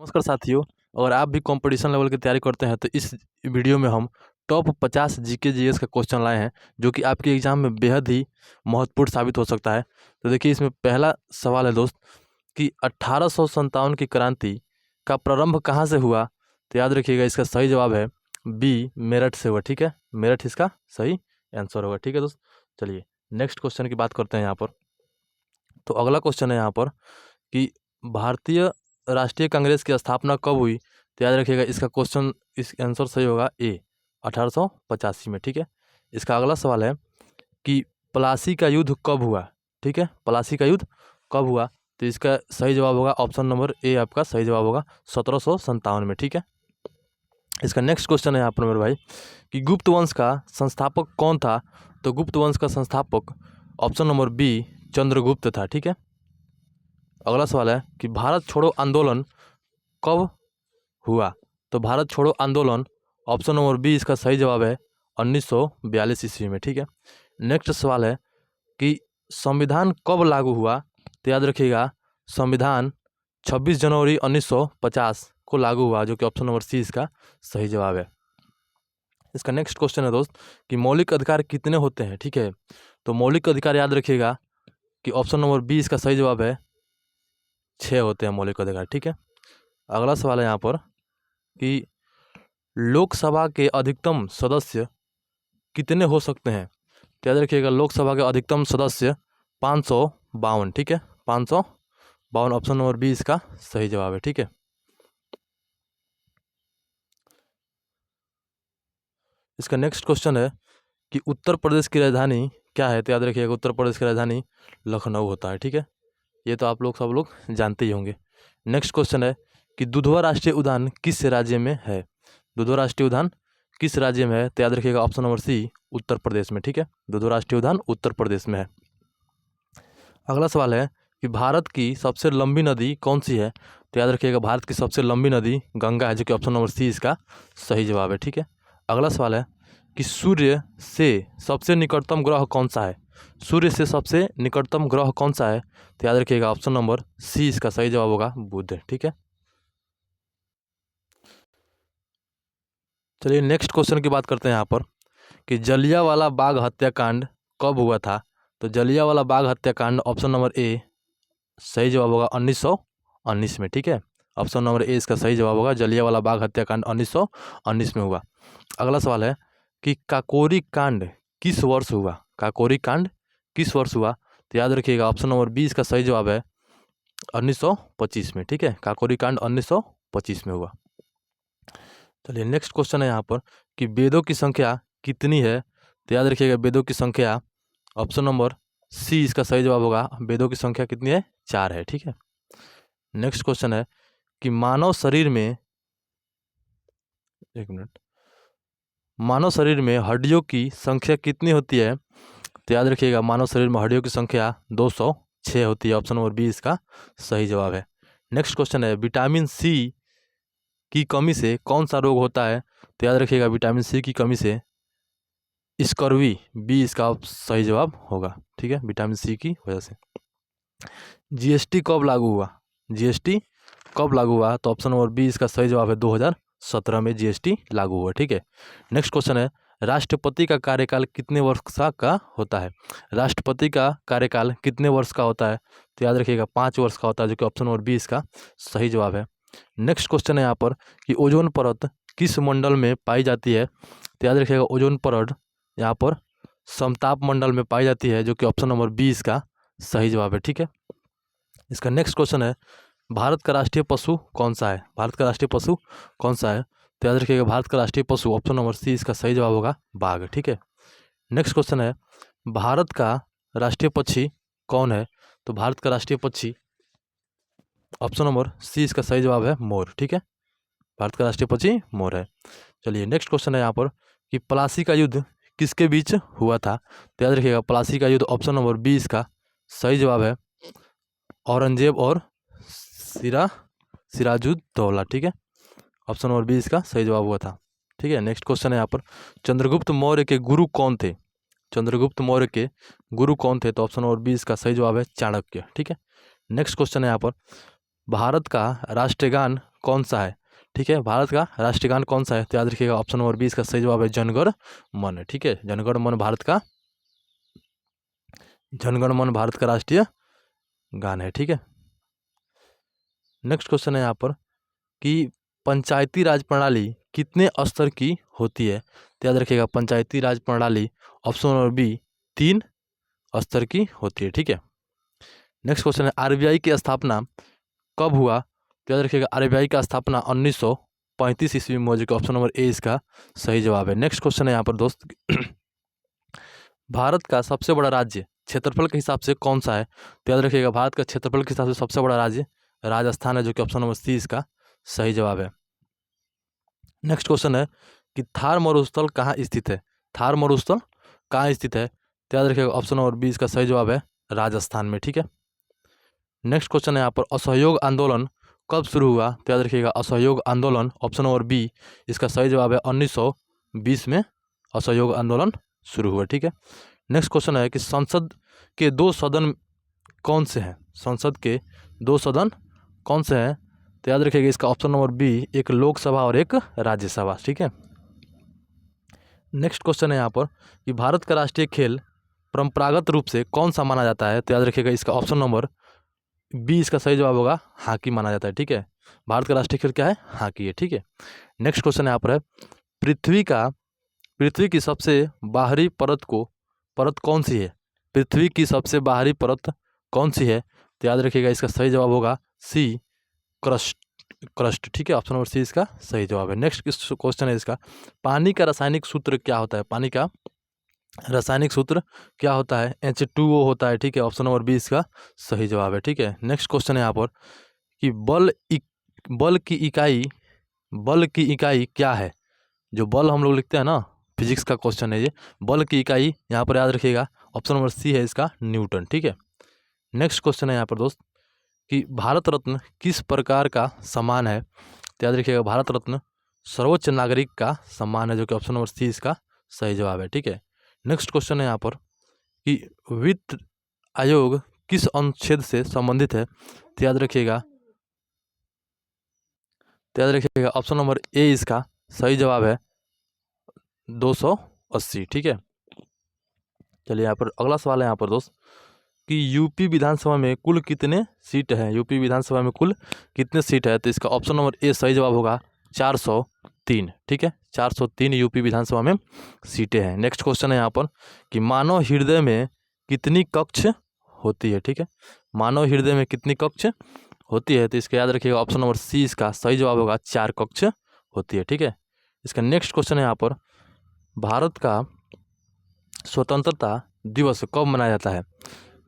नमस्कार साथियों, अगर आप भी कंपटीशन लेवल की तैयारी करते हैं तो इस वीडियो में हम टॉप 50 जीके जीएस का क्वेश्चन लाए हैं जो कि आपके एग्जाम में बेहद ही महत्वपूर्ण साबित हो सकता है। तो देखिए, इसमें पहला सवाल है दोस्त कि 1857 की क्रांति का प्रारंभ कहाँ से हुआ। तो याद रखिएगा, इसका सही जवाब है बी, मेरठ से हुआ। ठीक है, मेरठ इसका सही आंसर होगा। ठीक है दोस्त, चलिए नेक्स्ट क्वेश्चन की बात करते हैं यहाँ पर। तो अगला क्वेश्चन है यहाँ पर कि भारतीय राष्ट्रीय कांग्रेस की स्थापना कब हुई। तो याद रखिएगा, इसका क्वेश्चन इस आंसर सही होगा ए, 1885 में। ठीक है, इसका अगला सवाल है कि प्लासी का युद्ध कब हुआ। ठीक है, प्लासी का युद्ध कब हुआ। तो इसका सही जवाब होगा ऑप्शन नंबर ए, आपका सही जवाब होगा 1757 में। ठीक है, इसका नेक्स्ट क्वेश्चन है यहाँ पर मेरे भाई कि गुप्त वंश का संस्थापक कौन था। तो गुप्त वंश का संस्थापक ऑप्शन नंबर बी, चंद्रगुप्त था। ठीक है, अगला सवाल है कि भारत छोड़ो आंदोलन कब हुआ। तो भारत छोड़ो आंदोलन ऑप्शन नंबर बी, इसका सही जवाब है 1942 ईस्वी में। ठीक है, नेक्स्ट सवाल है कि संविधान कब लागू हुआ। तो याद रखिएगा, संविधान 26 जनवरी 1950 को लागू हुआ, जो कि ऑप्शन नंबर सी इसका सही जवाब है। इसका नेक्स्ट क्वेश्चन है दोस्त कि मौलिक अधिकार कितने होते हैं। ठीक है, तो मौलिक अधिकार याद रखिएगा कि ऑप्शन नंबर बी इसका सही जवाब है 6 होते हैं मौलिक अधिकार। ठीक है, अगला सवाल है यहाँ पर कि लोकसभा के अधिकतम सदस्य कितने हो सकते हैं। तो याद रखिएगा, लोकसभा के अधिकतम सदस्य 552। ठीक है, 552 ऑप्शन नंबर बी इसका सही जवाब है। ठीक है, इसका नेक्स्ट क्वेश्चन है कि उत्तर प्रदेश की राजधानी क्या है। तो याद रखिएगा, उत्तर प्रदेश की राजधानी लखनऊ होता है। ठीक है, ये तो आप लोग सब लोग जानते ही होंगे। नेक्स्ट क्वेश्चन है कि दुधवा राष्ट्रीय उद्यान किस राज्य में है। दुधवा राष्ट्रीय उद्यान किस राज्य में है। तो याद रखिएगा option number C, Uttar Pradesh में। ठीक है, दुधवा राष्ट्रीय उद्यान उत्तर प्रदेश में है। अगला सवाल है कि भारत की सबसे लंबी नदी कौन सी है। तो याद रखिएगा, भारत की सबसे लंबी नदी गंगा है, जो कि ऑप्शन नंबर सी इसका सही जवाब है। ठीक है, अगला सवाल है कि सूर्य से सबसे निकटतम ग्रह कौन सा है। सूर्य से सबसे निकटतम ग्रह कौन सा है। तो याद रखिएगा, ऑप्शन नंबर सी इसका सही जवाब होगा बुध। ठीक है, चलिए नेक्स्ट क्वेश्चन की बात करते हैं यहाँ पर कि जलियांवाला बाग हत्याकांड कब हुआ था। तो जलियांवाला बाग हत्याकांड ऑप्शन नंबर ए सही जवाब होगा 1919 में। ठीक है, ऑप्शन नंबर ए इसका सही जवाब होगा, जलियांवाला बाग हत्याकांड 1919 में हुआ। अगला सवाल है कि काकोरी कांड किस वर्ष हुआ। काकोरी कांड किस वर्ष हुआ। तो याद रखिएगा, ऑप्शन नंबर बी इसका सही जवाब है 1925 में। ठीक है, काकोरी कांड 1925 में हुआ। चलिए नेक्स्ट क्वेश्चन है यहाँ पर कि वेदों की संख्या कितनी है। तो याद रखिएगा, वेदों की संख्या ऑप्शन नंबर सी इसका सही जवाब होगा, वेदों की संख्या कितनी है, 4 है। ठीक है, नेक्स्ट क्वेश्चन है कि मानव शरीर में, एक मिनट, मानव शरीर में हड्डियों की संख्या कितनी होती है। तो याद रखिएगा, मानव शरीर में हड्डियों की संख्या 206 होती है, ऑप्शन नंबर बी इसका सही जवाब है। नेक्स्ट क्वेश्चन है विटामिन सी की कमी से कौन सा रोग होता है। तो याद रखिएगा, विटामिन सी की कमी से स्कर्वी, बी इसका सही जवाब होगा। ठीक है, विटामिन सी की वजह से। जीएसटी कब लागू हुआ। जीएसटी कब लागू हुआ। तो ऑप्शन नंबर बी इसका सही जवाब है 2017 में जीएसटी लागू हुआ। ठीक है, नेक्स्ट क्वेश्चन है राष्ट्रपति का कार्यकाल कितने वर्ष का होता है। राष्ट्रपति का कार्यकाल कितने वर्ष का होता है। तो याद रखिएगा 5 वर्ष का होता है, जो कि ऑप्शन नंबर बी इसका सही जवाब है। नेक्स्ट क्वेश्चन है यहाँ पर कि ओजोन परत किस मंडल में पाई जाती है। तो याद रखिएगा, ओजोन परत यहाँ पर समताप मंडल में पाई जाती है, जो कि ऑप्शन नंबर बी इसका सही जवाब है। ठीक है, इसका नेक्स्ट क्वेश्चन है भारत का राष्ट्रीय पशु कौन सा है। भारत का राष्ट्रीय पशु कौन सा है। तो याद रखिएगा, भारत का राष्ट्रीय पशु ऑप्शन नंबर सी इसका सही जवाब होगा बाघ। ठीक है, नेक्स्ट क्वेश्चन है भारत का राष्ट्रीय पक्षी कौन है। तो भारत का राष्ट्रीय पक्षी ऑप्शन नंबर सी इसका सही जवाब है मोर। ठीक है, भारत का राष्ट्रीय पक्षी मोर है। चलिए नेक्स्ट क्वेश्चन है यहाँ पर कि प्लासी का युद्ध किसके बीच हुआ था। तो याद रखिएगा, प्लासी का युद्ध ऑप्शन नंबर बी इसका सही जवाब है औरंगजेब और सिराजुद्दौला। ठीक है, ऑप्शन नंबर बी इसका सही जवाब हुआ था। ठीक है, नेक्स्ट क्वेश्चन है यहाँ पर चंद्रगुप्त मौर्य के गुरु कौन थे। चंद्रगुप्त मौर्य के गुरु कौन थे। तो ऑप्शन नंबर बी इसका सही जवाब है चाणक्य। ठीक है, नेक्स्ट क्वेश्चन है यहाँ पर भारत का राष्ट्रीय गान कौन सा है? ठीक है, भारत का राष्ट्रीय गान कौन सा है? तो याद रखिएगा ऑप्शन नंबर 20 का सही जवाब है जनगण मन। ठीक है, जनगण मन भारत का राष्ट्रीय गान है। ठीक है, नेक्स्ट क्वेश्चन है यहाँ पर कि पंचायती राज प्रणाली कितने स्तर की होती है? तो याद रखिएगा पंचायती राज प्रणाली ऑप्शन नंबर बी 3 स्तर की होती है। ठीक है, नेक्स्ट क्वेश्चन है आरबीआई की स्थापना कब हुआ? तो याद रखिएगा आरबीआई का स्थापना 1935 ईस्वी में हुआ, जो कि ऑप्शन नंबर ए इसका सही जवाब है। नेक्स्ट क्वेश्चन है यहाँ पर दोस्त भारत का सबसे बड़ा राज्य क्षेत्रफल के हिसाब से कौन सा है? तो याद रखिएगा भारत का क्षेत्रफल के हिसाब से सबसे बड़ा राज्य राजस्थान है, जो कि ऑप्शन नंबर सी इसका सही जवाब है। नेक्स्ट क्वेश्चन है कि थार मरुस्थल कहाँ स्थित है? थार मरुस्थल कहाँ स्थित है? तो याद रखिएगा ऑप्शन नंबर बी इसका सही जवाब है राजस्थान में। ठीक है, नेक्स्ट क्वेश्चन है यहाँ पर असहयोग आंदोलन कब शुरू हुआ? तो याद रखिएगा असहयोग आंदोलन ऑप्शन नंबर बी इसका सही जवाब है 1920 में असहयोग आंदोलन शुरू हुआ। ठीक है, नेक्स्ट क्वेश्चन है कि संसद के 2 सदन कौन से हैं? संसद के 2 सदन कौन से हैं? तो याद रखिएगा इसका ऑप्शन नंबर बी एक लोकसभा और एक राज्यसभा। ठीक है, नेक्स्ट क्वेश्चन है यहाँ पर कि भारत का राष्ट्रीय खेल परंपरागत रूप से कौन सा माना जाता है? तो याद रखिएगा इसका ऑप्शन नंबर बी इसका सही जवाब होगा हॉकी माना जाता है। ठीक है, भारत का राष्ट्रीय खेल क्या है? हॉकी है। ठीक है, नेक्स्ट क्वेश्चन यहाँ पर है पृथ्वी की सबसे बाहरी परत कौन सी है? पृथ्वी की सबसे बाहरी परत कौन सी है? तो याद रखिएगा इसका सही जवाब होगा सी क्रस्ट। ठीक है, ऑप्शन नंबर सी इसका सही जवाब है। नेक्स्ट क्वेश्चन है इसका पानी का रासायनिक सूत्र क्या होता है? पानी का रासायनिक सूत्र क्या होता है? H2O होता है। ठीक है, ऑप्शन नंबर बी इसका सही जवाब है। ठीक है, नेक्स्ट क्वेश्चन है यहाँ पर कि बल की इकाई क्या है? जो बल हम लोग लिखते हैं ना, फिजिक्स का क्वेश्चन है ये। बल की इकाई यहाँ पर याद रखिएगा ऑप्शन नंबर सी है इसका न्यूटन। ठीक है, नेक्स्ट क्वेश्चन है यहाँ पर दोस्त कि भारत रत्न किस प्रकार का सम्मान है? तो याद रखिएगा भारत रत्न सर्वोच्च नागरिक का सम्मान है, जो कि ऑप्शन नंबर सी इसका सही जवाब है। ठीक है, नेक्स्ट क्वेश्चन है यहाँ पर कि वित्त आयोग किस अनुच्छेद से संबंधित है? तो याद रखिएगा ऑप्शन नंबर ए इसका सही जवाब है 280। ठीक है, चलिए यहाँ पर अगला सवाल है यहाँ पर दोस्त कि यूपी विधानसभा में कुल कितने सीट है? यूपी विधानसभा में कुल कितने सीट है? तो इसका ऑप्शन नंबर ए सही जवाब होगा 403। ठीक है, 403 यूपी विधानसभा में सीटें हैं। नेक्स्ट क्वेश्चन है यहाँ पर कि मानव हृदय में कितनी कक्ष होती है? ठीक है, मानव हृदय में कितनी कक्ष होती है? तो इसका याद रखिएगा ऑप्शन नंबर सी इसका सही जवाब होगा 4 कक्ष होती है। ठीक है, इसका नेक्स्ट क्वेश्चन है यहाँ पर भारत का स्वतंत्रता दिवस कब मनाया जाता है?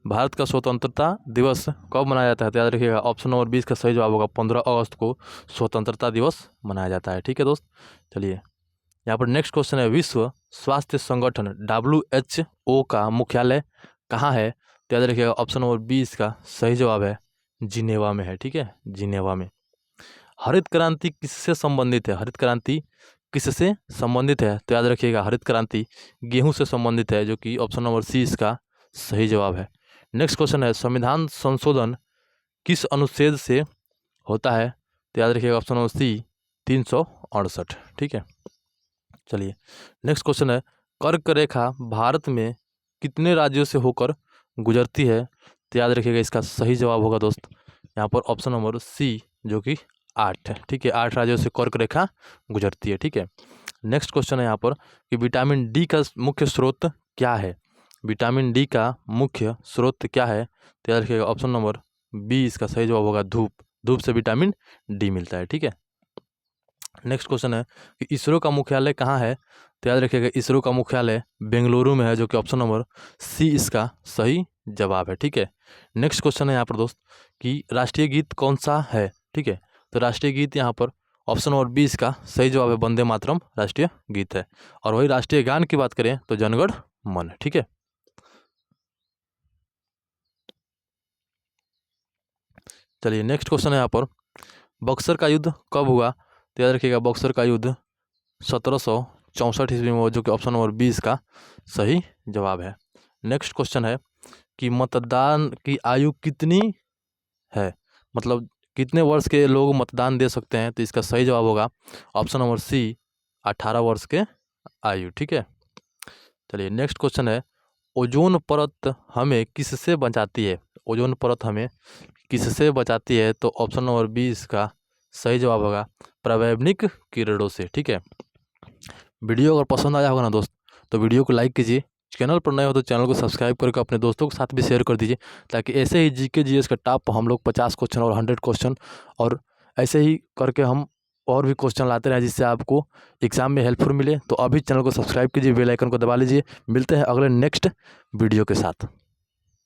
भारत का स्वतंत्रता दिवस कब मनाया जाता है? तो याद रखिएगा ऑप्शन नंबर 20 का सही जवाब होगा 15 अगस्त को स्वतंत्रता दिवस मनाया जाता है। ठीक है दोस्त, चलिए यहाँ पर नेक्स्ट क्वेश्चन है विश्व स्वास्थ्य संगठन WHO का मुख्यालय कहाँ है? तो याद रखिएगा ऑप्शन नंबर 20 का सही जवाब है जिनेवा में है। ठीक है, जिनेवा में। हरित क्रांति किससे संबंधित है? हरित क्रांति किससे संबंधित है? तो याद रखिएगा हरित क्रांति गेहूं से संबंधित है, जो कि ऑप्शन नंबर सी इसका सही जवाब है। नेक्स्ट क्वेश्चन है संविधान संशोधन किस अनुच्छेद से होता है? तो याद रखिएगा ऑप्शन नंबर सी 368। ठीक है, चलिए नेक्स्ट क्वेश्चन है कर्क रेखा भारत में कितने राज्यों से होकर गुजरती है? तो याद रखिएगा इसका सही जवाब होगा दोस्त यहाँ पर ऑप्शन नंबर सी, जो कि 8 है। ठीक है, 8 राज्यों से कर्क रेखा गुजरती है। ठीक है, नेक्स्ट क्वेश्चन है यहाँ पर कि विटामिन डी का मुख्य स्रोत क्या है? विटामिन डी का मुख्य स्रोत क्या है? तो याद रखिएगा ऑप्शन नंबर बी इसका सही जवाब होगा धूप से विटामिन डी मिलता है। ठीक है, नेक्स्ट क्वेश्चन है कि इसरो का मुख्यालय कहाँ है? तो याद रखिएगा इसरो का मुख्यालय बेंगलुरु में है, जो कि ऑप्शन नंबर सी इसका सही जवाब है। ठीक है, नेक्स्ट क्वेश्चन है यहाँ पर दोस्त कि राष्ट्रीय गीत कौन सा है? ठीक है, तो राष्ट्रीय गीत यहाँ पर ऑप्शन नंबर 20 का सही जवाब है वंदे मातरम राष्ट्रीय गीत है। और वही राष्ट्रीय गान की बात करें तो जनगण मन। ठीक है, चलिए नेक्स्ट क्वेश्चन है यहाँ पर बक्सर का युद्ध कब हुआ? तो याद रखिएगा बक्सर का युद्ध 1764 ईस्वी में, जो कि ऑप्शन नंबर 20 का सही जवाब है। नेक्स्ट क्वेश्चन है कि मतदान की आयु कितनी है? मतलब कितने वर्ष के लोग मतदान दे सकते हैं? तो इसका सही जवाब होगा ऑप्शन नंबर सी, 18 वर्ष के आयु। ठीक है, चलिए नेक्स्ट क्वेश्चन है, ओजोन परत हमें किससे बचाती है? ओजोन परत हमें किससे बचाती है? तो ऑप्शन नंबर बी इसका सही जवाब होगा परावैक्निक किरणों से। ठीक है, वीडियो अगर पसंद आया होगा ना दोस्त, तो वीडियो को लाइक कीजिए, चैनल पर नए हो तो चैनल को सब्सक्राइब करके अपने दोस्तों के साथ भी शेयर कर दीजिए, ताकि ऐसे ही जीके जीएस का टॉप हम लोग 50 क्वेश्चन और 100 क्वेश्चन और ऐसे ही करके हम और भी क्वेश्चन लाते रहें, जिससे आपको एग्जाम में हेल्पफुल मिले। तो अभी चैनल को सब्सक्राइब कीजिए, बेल आइकन को दबा लीजिए। मिलते हैं अगले नेक्स्ट वीडियो के साथ।